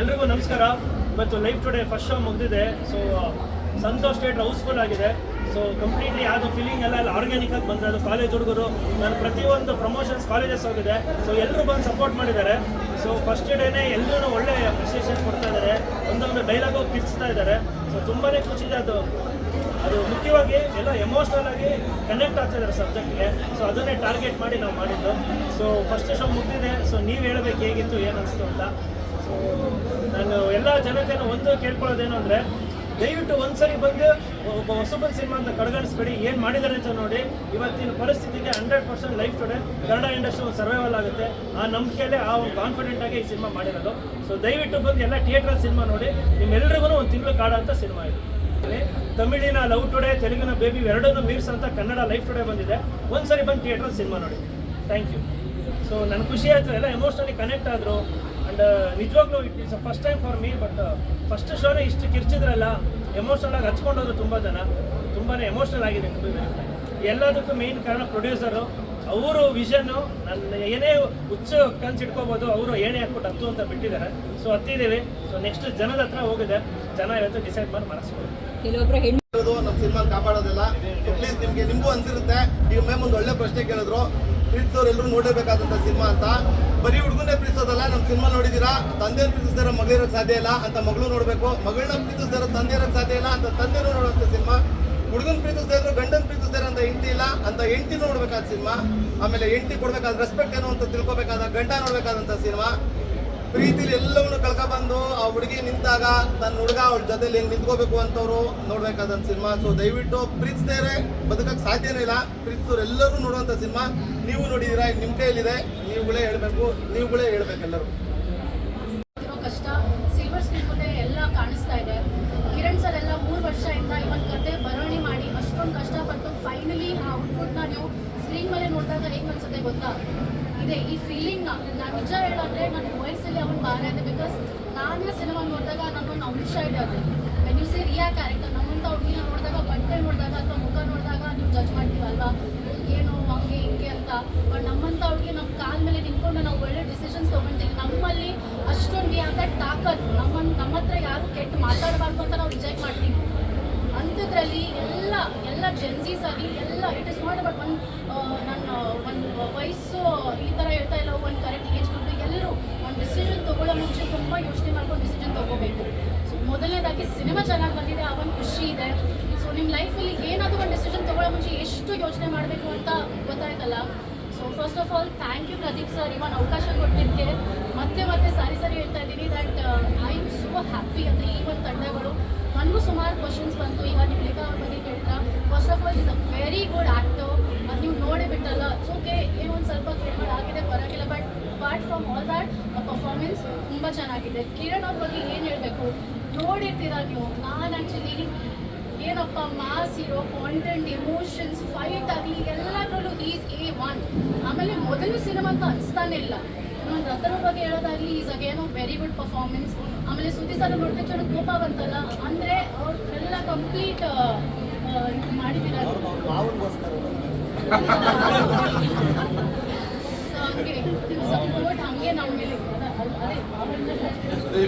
ಎಲ್ರಿಗೂ ನಮಸ್ಕಾರ. ಇವತ್ತು ಲೈವ್ ಟುಡೇ ಫಸ್ಟ್ ಶೋ ಮುಗಿದಿದೆ. ಸೊ ಸಂತೋಷ್ ಥಿಯೇಟರ್ ಹೌಸ್ಫುಲ್ ಆಗಿದೆ. ಸೊ ಕಂಪ್ಲೀಟ್ಲಿ ಯಾವುದು ಫೀಲಿಂಗ್ ಎಲ್ಲ ಆರ್ಗ್ಯಾನಿಕ್ ಆಗಿ ಬಂದರೆ ಅದು ಕಾಲೇಜ್ ಹುಡುಗರು ನಾನು ಪ್ರತಿಯೊಂದು ಪ್ರಮೋಷನ್ಸ್ ಕಾಲೇಜಸ್ ಹೋಗಿದೆ. ಸೊ ಎಲ್ಲರೂ ಬಂದು ಸಪೋರ್ಟ್ ಮಾಡಿದ್ದಾರೆ. ಸೊ ಫಸ್ಟ್ ಡೇನೇ ಎಲ್ಲರೂ ಒಳ್ಳೆ ಅಪ್ರಿಸಿಯೇಷನ್ ಕೊಡ್ತಾ ಇದ್ದಾರೆ. ಒಂದೊಂದು ಡೈಲಾಗು ಕಿರ್ಚ್ತಾ ಇದ್ದಾರೆ. ಸೊ ತುಂಬಾ ಖುಷಿ ಇದೆ. ಅದು ಮುಖ್ಯವಾಗಿ ಎಲ್ಲ ಎಮೋಷ್ನಲ್ ಆಗಿ ಕನೆಕ್ಟ್ ಆಗ್ತಾಯಿದ್ದಾರೆ ಸಬ್ಜೆಕ್ಟ್ಗೆ. ಸೊ ಅದನ್ನೇ ಟಾರ್ಗೆಟ್ ಮಾಡಿ ನಾವು ಮಾಡಿದ್ದು. ಸೊ ಫಸ್ಟ್ ಶೋ ಮುಗಿದಿದೆ. ಸೊ ನೀವು ಹೇಳಬೇಕು ಹೇಗಿತ್ತು, ಏನು ಅನಿಸ್ತು ಅಂತ. ಸೊ ನಾನು ಎಲ್ಲ ಜನತೆಯನ್ನು ಒಂದು ಕೇಳ್ಕೊಳ್ಳೋದೇನು ಅಂದರೆ, ದಯವಿಟ್ಟು ಒಂದ್ಸರಿ ಬಂದು ಒಬ್ಬ ಹೊಸಬನ್ ಸಿನಿಮಾ ಅಂತ ಕಡೆಗಣಿಸ್ಬೇಡಿ. ಏನು ಮಾಡಿದ್ದಾರೆ ಅಂತ ನೋಡಿ. ಇವತ್ತಿನ ಪರಿಸ್ಥಿತಿಗೆ 100% ಲೈಫ್ ಟುಡೇ ಕನ್ನಡ ಇಂಡಸ್ಟ್ರಿ ಒಂದು ಸರ್ವೈವಲ್ ಆಗುತ್ತೆ. ಆ ನಂಬಿಕೆಯಲ್ಲೇ ಆ ಒಂದು ಕಾನ್ಫಿಡೆಂಟ್ ಆಗಿ ಈ ಸಿನಿಮಾ ಮಾಡಿರೋದು. ಸೊ ದಯವಿಟ್ಟು ಬಂದು ಎಲ್ಲ ಥಿಯೇಟ್ರಲ್ಲಿ ಸಿನಿಮಾ ನೋಡಿ. ನಿಮ್ಮೆಲ್ಲರಿಗೂ ಒಂದು ತಿಂಗಳು ಕಾಡೋಂಥ ಸಿನಿಮಾ ಇದು. ತಮಿಳಿನ ಲವ್ ಟುಡೇ, ತೆಲುಗಿನ ಬೇಬಿ ಎರಡನ್ನೂ ಮೀರ್ಸಂತ ಕನ್ನಡ ಲೈಫ್ ಟುಡೇ ಬಂದಿದೆ. ಒಂದ್ಸರಿ ಬಂದು ಥಿಯೇಟ್ರಲ್ಲಿ ಸಿನಿಮಾ ನೋಡಿ. Thank you. ಸೊ ನನಗೆ ಖುಷಿ ಆಯಿತು. ಎಲ್ಲ ಎಮೋಷ್ನಲಿ ಕನೆಕ್ಟ್ ಆದರು. ಆ್ಯಂಡ್ ನಿಜವಾಗ್ಲೂ it is a first time for me. But first ಶೋನೇ ಇಷ್ಟು ಕಿರ್ಚಿದ್ರಲ್ಲ, ಎಮೋಷ್ನಲ್ ಆಗಿ ಹಚ್ಕೊಂಡೋದ್ರು ತುಂಬ ಜನ. ತುಂಬಾ ಎಮೋಷ್ನಲ್ ಆಗಿದೆ. ಎಲ್ಲದಕ್ಕೂ ಮೇಯ್ನ್ ಕಾರಣ ಪ್ರೊಡ್ಯೂಸರು. ಅವರು ವಿಷನ್ನು ನನ್ನ ಏನೇ ಹುಚ್ಚು ಕನ್ಸಿಟ್ಕೋಬೋದು, ಅವರು ಏನೇ ಹಾಕ್ಬಿಟ್ಟು ಹತ್ತು ಅಂತ ಬಿಟ್ಟಿದ್ದಾರೆ. ಸೊ ಹತ್ತಿದ್ದೀವಿ. ಸೊ ನೆಕ್ಸ್ಟ್ ಜನದ ಹತ್ರ ಹೋಗಿದೆ. ಜನ ಇವತ್ತು ಡಿಸೈಡ್ ಮಾಡಿ ಮಾಡಿಸ್ಬೋದು. ಕೆಲವೊಬ್ಬರು ಹೆಣ್ಣು ನಮ್ಮ ಸಿನಿಮಾ ಕಾಪಾಡೋದಿಲ್ಲ. ಸೊ ಪ್ಲೀಸ್ ನಿಮಗೂ ಅನ್ಸಿರುತ್ತೆ. ಈಗ ಮ್ಯಾಮ್ ಒಂದು ಒಳ್ಳೆ ಪ್ರಶ್ನೆ ಕೇಳಿದ್ರು, ಪ್ರೀತಿಸೋರು ಎಲ್ಲರೂ ನೋಡಬೇಕಾದಂಥ ಸಿನಿಮಾ ಅಂತ. ಬರೀ ಹುಡುಗನೇ ಪ್ರೀತಿಸೋದಲ್ಲ, ನಮ್ಮ ಸಿನಿಮಾ ನೋಡಿದ್ದೀರಾ, ತಂದೆಯನ್ನು ಪ್ರೀತಿಸಿದಾರೆ ಮಗಳಿರೋಕ್ಕೆ ಸಾಧ್ಯ ಇಲ್ಲ ಅಂತ ಮಗಳು ನೋಡಬೇಕು, ಮಗಳನ್ನ ಪ್ರೀತಿಸಿದಾರೆ ತಂದೆ ಇರೋಕ್ಕೆ ಸಾಧ್ಯ ಇಲ್ಲ ಅಂತ ತಂದೆನೂ ನೋಡುವಂಥ ಸಿನಿಮಾ. ಹುಡುಗನ ಪ್ರೀತಿಸ್ತಾ ಇದ್ರು ಗಂಡನ ಪ್ರೀತಿಸ್ತಾರೆ ಅಂತ ಹೆಂಡತಿ ಇಲ್ಲ ಅಂತ ಹೆಂಡತಿ ನೋಡ್ಬೇಕಾದ ಸಿನಿಮಾ. ಆಮೇಲೆ ಹೆಂಡತಿ ಕೊಡ್ಬೇಕಾದ ರೆಸ್ಪೆಕ್ಟ್ ಏನು ಅಂತ ತಿಳ್ಕೊಬೇಕಾದ ಗಂಡ ನೋಡ್ಬೇಕಾದಂಥ ಸಿನಿಮಾ. ಪ್ರೀತಿಲಿ ಎಲ್ಲವನ್ನೂ ಕಳ್ಕೊಬಂದು ಆ ಹುಡುಗಿ ನಿಂತಾಗ ನನ್ನ ಹುಡುಗ ಅವಳ ಜೊತೆಲಿ ಹೆಂಗೆ ನಿಂತ್ಕೋಬೇಕು ಅಂತವ್ರು ನೋಡ್ಬೇಕಾದಂಥ ಸಿನಿಮಾ. ಸೊ ದಯವಿಟ್ಟು ಪ್ರೀತಿಸ್ತಾರೆ ಬದುಕಕ್ಕೆ ಸಾಧ್ಯನೇ ಇಲ್ಲ. ಪ್ರೀತಿಸೋರು ಎಲ್ಲರೂ ನೋಡುವಂಥ ಸಿನಿಮಾ. ನೀವು ನೋಡಿದ್ದೀರಾ, ನಿಮ್ಮ ಕೈಯಲ್ಲಿದೆ, ನೀವುಗಳೇ ಹೇಳಬೇಕು, ನೀವುಗಳೇ ಹೇಳ್ಬೇಕೆಲ್ಲರೂ. ಕಷ್ಟ ಸಿಲ್ವರ್ ಸ್ಕ್ರೀನ್ ಮುಂದೆ ಎಲ್ಲ ಕಾಣಿಸ್ತಾ ಇದೆ. ಕಿರಣ್ ಸರ್ ಎಲ್ಲ 3 ವರ್ಷದಿಂದ ಇವತ್ತು ಕತೆ ಬರವಣಿ ಮಾಡಿ ಅಷ್ಟೊಂದು ಕಷ್ಟಪಟ್ಟು ಫೈನಲಿ ಆ ಔಟ್ಪುಟ್ನ ನೀವು ಸ್ಕ್ರೀನ್ ಮೇಲೆ ನೋಡಿದಾಗ ಹೇಗೆ ಅನ್ಸುತ್ತೆ ಗೊತ್ತಾ? ಇದೆ ಈ ಫೀಲಿಂಗ್. ನಾನು ನಿಜ ಹೇಳೋದ್ರೆ ನನ್ನ ವಾಯ್ಸಲ್ಲಿ ಅವನು ಭಾರ ಇದೆ. ಬಿಕಾಸ್ ನಾನೇ ಸಿನಿಮಾ ನೋಡಿದಾಗ ನನ್ನೊಂದು ಅಂಶ ಇದೆ. ಅದು when you see Riya character, ನಮ್ಮಂಥ ಹುಡುಗಿನ ನೋಡಿದಾಗ, ಬಟ್ಟೆ ನೋಡಿದಾಗ ಅಥವಾ ಮುಖ ನೋಡಿದಾಗ ನೀವು ಜಡ್ಜ್ ಮಾಡ್ತೀವಲ್ವಾ, ಏನು ಹಂಗೆ ಹಿಂಗೆ ಅಂತ. ಬಟ್ ನಮ್ಮಂಥ ಹುಡುಗಿ ನಮ್ಮ ಕಾಲ ಮೇಲೆ ನಿಂತ್ಕೊಂಡು ನಾವು ಒಳ್ಳೆ ಡಿಸಿಷನ್ಸ್ ತೊಗೊಳ್ತೀವಿ. ನಮ್ಮಲ್ಲಿ ಅಷ್ಟೊಂದು ಯಾವ್ದು ತಾಕತ್ತು ನಮ್ಮ ಹತ್ರ ಯಾರು ಕೆಟ್ಟು ಮಾತಾಡಬಾರ್ದು ಅಂತ ನಾವು ರಿಜೆಕ್ಟ್ ಮಾಡ್ತೀವಿ. ಅಂಥದ್ರಲ್ಲಿ ಎಲ್ಲ ಜೆನ್ಸೀಸ್ ಆಗಲಿ ಎಲ್ಲ ಇಟ್ ಇಸ್ ನಾಟ್ ಅಬೌಟ್ ನನ್ನ ಒಂದು ವಯಸ್ಸು ಈ ಥರ ಹೇಳ್ತಾ ಇಲ್ಲ, ಒಂದು ಕರೆಕ್ಟ್ ಏಜ್ ಕೊಟ್ಟು ಎಲ್ಲರೂ ಒಂದು ಡಿಸಿಷನ್ ತೊಗೊಳ್ಳೋ ಮುಂಚೆ ತುಂಬ ಯೋಚನೆ ಮಾಡ್ಕೊಂಡು ಡಿಸಿಷನ್ ತೊಗೋಬೇಕು. ಸೊ ಮೊದಲನೇದಾಗಿ ಸಿನಿಮಾ ಚೆನ್ನಾಗಿ ಬಂದಿದೆ, ಆ ಒಂದು ಖುಷಿ ಇದೆ. ಸೊ ನಿಮ್ಮ ಲೈಫಲ್ಲಿ ಏನಾದರೂ ಒಂದು ಡಿಸಿಷನ್ ತೊಗೊಳ್ಳೋ ಮುಂಚೆ ಎಷ್ಟು ಯೋಚನೆ ಮಾಡಬೇಕು ಅಂತ ಗೊತ್ತಾಯ್ತಲ್ಲ. So first of all thank you Pradeep sir, ಇವನ್ ಅವಕಾಶ ಕೊಟ್ಟಿದ್ದಕ್ಕೆ. ಮತ್ತೆ ಸಾರಿ ಹೇಳ್ತಾ ಇದ್ದೀನಿ that I am so happy ಅಂತ ಈ ಒಂದು ತಂಡಗಳು. ನನಗೂ ಸುಮಾರು ಕ್ವಶನ್ಸ್ ಬಂತು. ಈಗ ನೀವು ಲೇಖಾ ಅವ್ರ ಬಗ್ಗೆ ಕೇಳಿದ, first of all is a very good actor. ಅದು ನೀವು ನೋಡೇ ಬಿಟ್ಟಲ್ಲ. ಓಕೆ ಏನೋ ಒಂದು ಸ್ವಲ್ಪ ಕೇಳ್ಬೋದು ಆಗಿದೆ, ಪರವಾಗಿಲ್ಲ. But apart from all that performance ತುಂಬ ಚೆನ್ನಾಗಿದೆ. ಕಿರಣ್ ಅವ್ರ ಬಗ್ಗೆ ಏನು ಹೇಳಬೇಕು, ನೋಡಿರ್ತೀರ ನೀವು. ನಾನು ಆ್ಯಕ್ಚುಲಿ ಏನಪ್ಪ mass hero, content, emotions, fight ಆಗಲಿ ಎಲ್ಲದರಲ್ಲೂ ಈಸ್ A1. ಆಮೇಲೆ ಮೊದಲು ಸಿನಿಮಾ ಅಂತ ಅನಿಸ್ತಾನೆ ಇಲ್ಲ. ಇನ್ನೊಂದು ರತನ ಬಗ್ಗೆ ಹೇಳೋದಾಗಲಿ is again very good performance. ಆಮೇಲೆ ಸುದ್ದಿ ಸರ್ ನೋಡಿದ ತಕ್ಷಣ ಕೋಪ ಬಂತಲ್ಲ, ಅಂದರೆ ಅವ್ರೆಲ್ಲ ಕಂಪ್ಲೀಟ್ ಮಾಡಿದ್ದೀರ. ಹಂಗೆ ಸಪೋರ್ಟ್ ಹಂಗೆ ನಮ್ಮ ಮೇಲೆ ಅದೇ